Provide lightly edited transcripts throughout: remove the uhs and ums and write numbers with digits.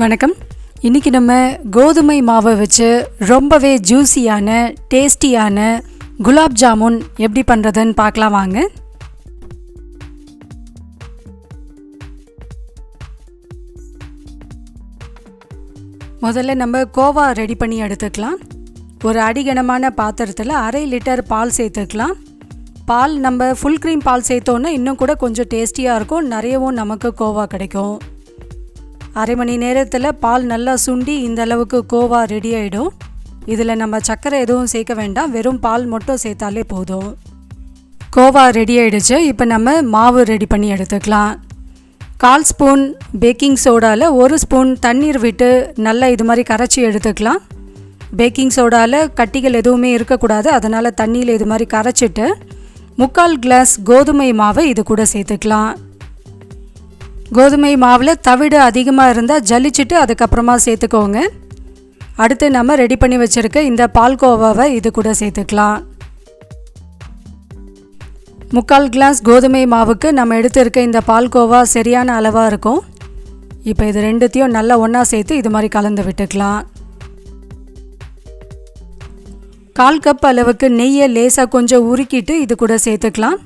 வணக்கம். இன்றைக்கி நம்ம கோதுமை மாவை வச்சு ரொம்பவே ஜூஸியான டேஸ்டியான குலாப் ஜாமுன் எப்படி பண்ணுறதுன்னு பார்க்கலாம் வாங்க. முதல்ல நம்ம கோவா ரெடி பண்ணி எடுத்துக்கலாம். ஒரு அடிகனமான பாத்திரத்தில் 1/2 லிட்டர் பால் சேர்த்துக்கலாம். பால் நம்ம ஃபுல் க்ரீம் பால் சேர்த்தோன்னா இன்னும் கூட கொஞ்சம் டேஸ்டியாக இருக்கும், நிறையவும் நமக்கு கோவா கிடைக்கும். 1/2 மணி நேரத்தில் பால் நல்லா சுண்டி இந்த அளவுக்கு கோவா ரெடி ஆகிடும். இதில் நம்ம சர்க்கரை எதுவும் சேர்க்க வேண்டாம், வெறும் பால் மட்டும் சேர்த்தாலே போதும். கோவா ரெடி ஆகிடுச்சு. இப்போ நம்ம மாவு ரெடி பண்ணி எடுத்துக்கலாம். 1/4 ஸ்பூன் பேக்கிங் சோடாவில் 1 ஸ்பூன் தண்ணீர் விட்டு நல்லா இது மாதிரி கரைச்சி எடுத்துக்கலாம். பேக்கிங் சோடாவில் கட்டிகள் எதுவுமே இருக்கக்கூடாது, அதனால் தண்ணியில் இது மாதிரி கரைச்சிட்டு 3/4 கிளாஸ் கோதுமை மாவை இது கூட சேர்த்துக்கலாம். கோதுமை மாவில் தவிடு அதிகமாக இருந்தால் ஜலிச்சுட்டு அதுக்கப்புறமா சேர்த்துக்கோங்க. அடுத்து நம்ம ரெடி பண்ணி வச்சுருக்க இந்த பால்கோவாவை இது கூட சேர்த்துக்கலாம். 3/4 கிளாஸ் கோதுமை மாவுக்கு நம்ம எடுத்துருக்க இந்த பால்கோவா சரியான அளவாக இருக்கும். இப்போ இது ரெண்டுத்தையும் நல்லா ஒன்றா சேர்த்து இது மாதிரி கலந்து விட்டுக்கலாம். 1/4 கப் அளவுக்கு நெய்யை லேசாக கொஞ்சம் உருக்கிட்டு இது கூட சேர்த்துக்கலாம்.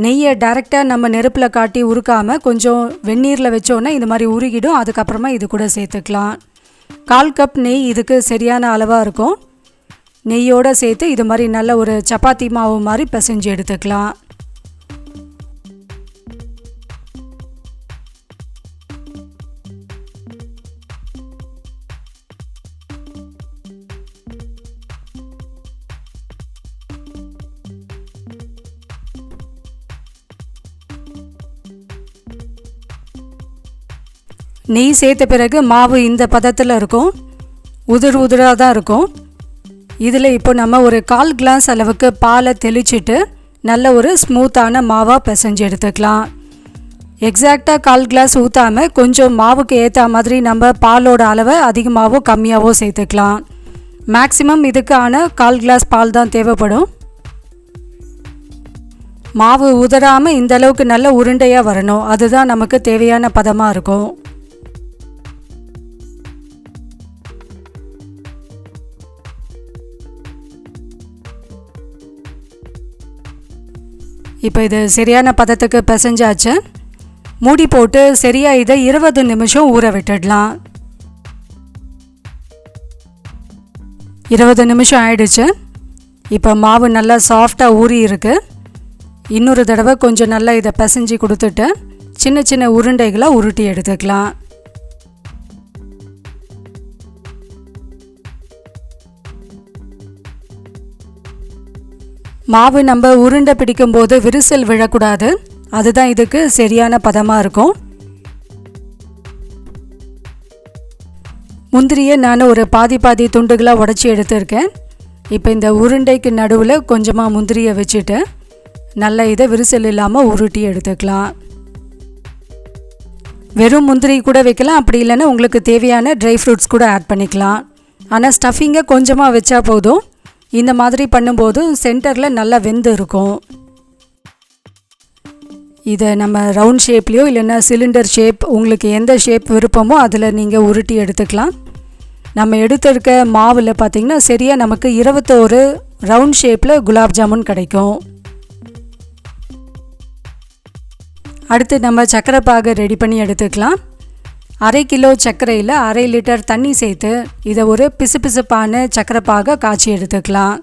நெய்யை டைரெக்டாக நம்ம நெருப்பில் காட்டி உருக்காமல் கொஞ்சம் வெந்நீரில் வச்சோன்னா இது மாதிரி உருகிடும். அதுக்கப்புறமா இது கூட சேர்த்துக்கலாம். 1/4 கப் நெய் இதுக்கு சரியான அளவாக இருக்கும். நெய்யோடு சேர்த்து இது மாதிரி நல்ல ஒரு சப்பாத்தி மாவு மாதிரி பிசைஞ்சு எடுத்துக்கலாம். நெய் சேர்த்த பிறகு மாவு இந்த பதத்தில் இருக்கும், உதிராக தான் இருக்கும். இதில் இப்போ நம்ம ஒரு 1/4 கிளாஸ் அளவுக்கு பாலை தெளிச்சிட்டு நல்ல ஒரு ஸ்மூத்தான மாவாக பிசைஞ்சு எடுத்துக்கலாம். எக்ஸாக்டாக 1/4 கிளாஸ் ஊற்றாமல் கொஞ்சம் மாவுக்கு ஏற்ற மாதிரி நம்ம பாலோட அளவை அதிகமாகவோ கம்மியாகவோ சேர்த்துக்கலாம். மேக்ஸிமம் இதுக்கான 1/4 கிளாஸ் பால் தான் தேவைப்படும். மாவு உதறாமல் இந்த அளவுக்கு நல்ல உருண்டையாக வரணும், அதுதான் நமக்கு தேவையான பதமாக இருக்கும். இப்போ இது சரியான பதத்துக்கு பிசைஞ்சாச்சு. மூடி போட்டு சரியாக இதை 20 நிமிஷம் ஊற விட்டுடலாம். 20 நிமிஷம் ஆயிடுச்சு. இப்போ மாவு நல்லா சாஃப்டாக ஊறி இருக்கு. இன்னொரு தடவை கொஞ்சம் நல்லா இதை பிசைஞ்சு கொடுத்துட்டு சின்ன சின்ன உருண்டைகளாக உருட்டி எடுத்துக்கலாம். மாவு நம்ம உருண்டை பிடிக்கும்போது விரிசல் விழக்கூடாது, அதுதான் இதுக்கு சரியான பதமாக இருக்கும். முந்திரியை நான் ஒரு பாதி துண்டுகளாக உடச்சி எடுத்துருக்கேன். இப்போ இந்த உருண்டைக்கு நடுவில் கொஞ்சமாக முந்திரியை வச்சுட்டு நல்லா இதை விரிசல் இல்லாமல் உருட்டி எடுத்துக்கலாம். வெறும் முந்திரி கூட வைக்கலாம், அப்படி இல்லைன்னா உங்களுக்கு தேவையான ட்ரை ஃப்ரூட்ஸ் கூட ஆட் பண்ணிக்கலாம். ஆனால் ஸ்டஃபிங்கை கொஞ்சமாக வச்சா போதும். இந்த மாதிரி பண்ணும்போது சென்டரில் நல்லா வெந்து இருக்கும். இதை நம்ம ரவுண்ட் ஷேப்லேயோ இல்லைன்னா சிலிண்டர் ஷேப், உங்களுக்கு எந்த ஷேப் விருப்பமோ அதில் நீங்கள் உருட்டி எடுத்துக்கலாம். நம்ம எடுத்திருக்க மாவில் பார்த்திங்கன்னா சரியாக நமக்கு 21 ரவுண்ட் ஷேப்பில் குலாப் ஜாமுன் கிடைக்கும். அடுத்து நம்ம சர்க்கரை பாகு ரெடி பண்ணி எடுத்துக்கலாம். 1/2 கிலோ சர்க்கரையில் 1/2 லிட்டர் தண்ணி சேர்த்து இதை ஒரு பிசுபிசுப்பான சர்க்கரை பாகை காய்ச்சி எடுத்துக்கலாம்.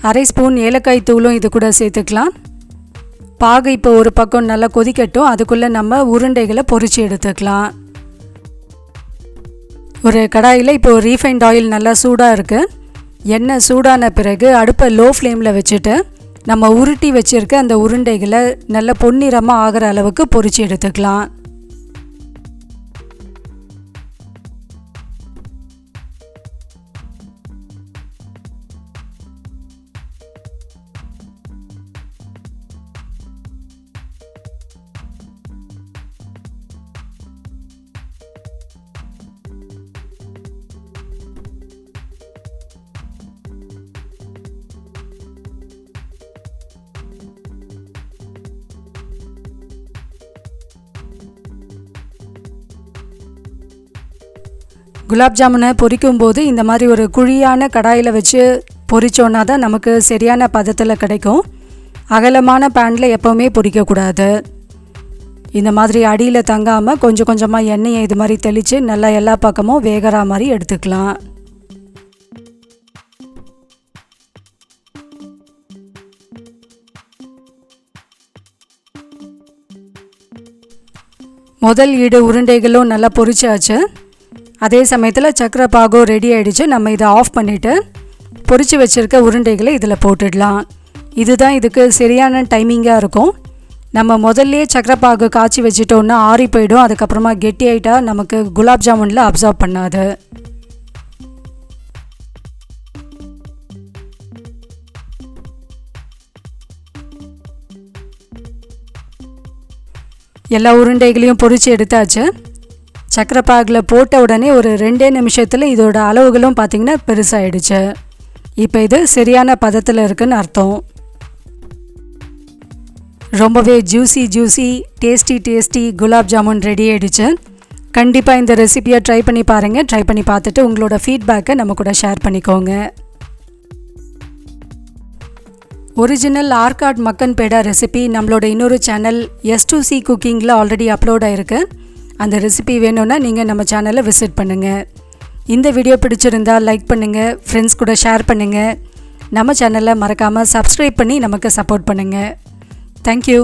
அரை ஸ்பூன் ஏலக்காய் தூளும் இது கூட சேர்த்துக்கலாம். பாகு இப்போ ஒரு பக்கம் நல்லா கொதிக்கட்டும், அதுக்குள்ளே நம்ம உருண்டைகளை பொரிச்சு எடுத்துக்கலாம். ஒரு கடாயில் இப்போ ரீஃபைண்ட் ஆயில் நல்லா சூடாக இருக்குது. எண்ணெய் சூடான பிறகு அடுப்பை லோ ஃப்ளேமில் வச்சுட்டு நம்ம உருட்டி வச்சுருக்க அந்த உருண்டைகளை நல்லா பொன்னிறமாக ஆகிற அளவுக்கு பொரிச்சு எடுத்துக்கலாம். குலாப் ஜாமுனை பொரிக்கும் போது இந்த மாதிரி ஒரு குழியான கடாயில் வச்சு பொரிச்சோன்னா தான் நமக்கு சரியான பதத்தில் கிடைக்கும். அகலமான பேனில் எப்போவுமே பொரிக்கக்கூடாது. இந்த மாதிரி அடியில் தங்காமல் கொஞ்சம் கொஞ்சமாக எண்ணெயை இது மாதிரி தெளித்து நல்லா எல்லா பக்கமும் வேகிற மாதிரி எடுத்துக்கலாம். முதல் ஈடு உருண்டைகளும் நல்லா பொரிச்சாச்சு. அதே சமயத்தில் சக்கரை பாகும் ரெடி ஆகிடுச்சு. நம்ம இதை ஆஃப் பண்ணிவிட்டு பொரித்து வச்சுருக்க உருண்டைகளை இதில் போட்டுடலாம். இதுதான் இதுக்கு சரியான டைமிங்காக இருக்கும். நம்ம முதல்லையே சக்கரை பாகு காய்ச்சி வச்சிட்டோன்னா ஆறி போயிடும். அதுக்கப்புறமா கெட்டி ஆகிட்டா நமக்கு குலாப் ஜாமுனில் அப்சர்வ் பண்ணாது. எல்லா உருண்டைகளையும் பொரித்து எடுத்தாச்சு. சக்கரை பாகில் போட்ட உடனே ஒரு 2 நிமிஷத்தில் இதோட அளவுகளும் பார்த்திங்கன்னா பெருசாகிடுச்சு. இப்போ இது சரியான பதத்தில் இருக்குன்னு அர்த்தம். ரொம்பவே juicy tasty gulab jamun ready ஆகிடுச்சு. கண்டிப்பாக இந்த ரெசிபியை ட்ரை பண்ணி பாருங்கள். ட்ரை பண்ணி பார்த்துட்டு உங்களோட ஃபீட்பேக்கை நம்ம கூட ஷேர் பண்ணிக்கோங்க. ஒரிஜினல் ஆர்காட் மக்கன் பேடா ரெசிபி நம்மளோட இன்னொரு சேனல் S2C குக்கிங்கில் ஆல்ரெடி அப்லோட் ஆகிருக்கு. அந்த ரெசிபி வேணும்னா நீங்கள் நம்ம சேனலை விசிட் பண்ணுங்கள். இந்த வீடியோ பிடிச்சிருந்தால் லைக் பண்ணுங்கள், ஃப்ரெண்ட்ஸ் கூட ஷேர் பண்ணுங்கள். நம்ம சேனலை மறக்காமல் சப்ஸ்கிரைப் பண்ணி நமக்கு சப்போர்ட் பண்ணுங்கள். Thank you.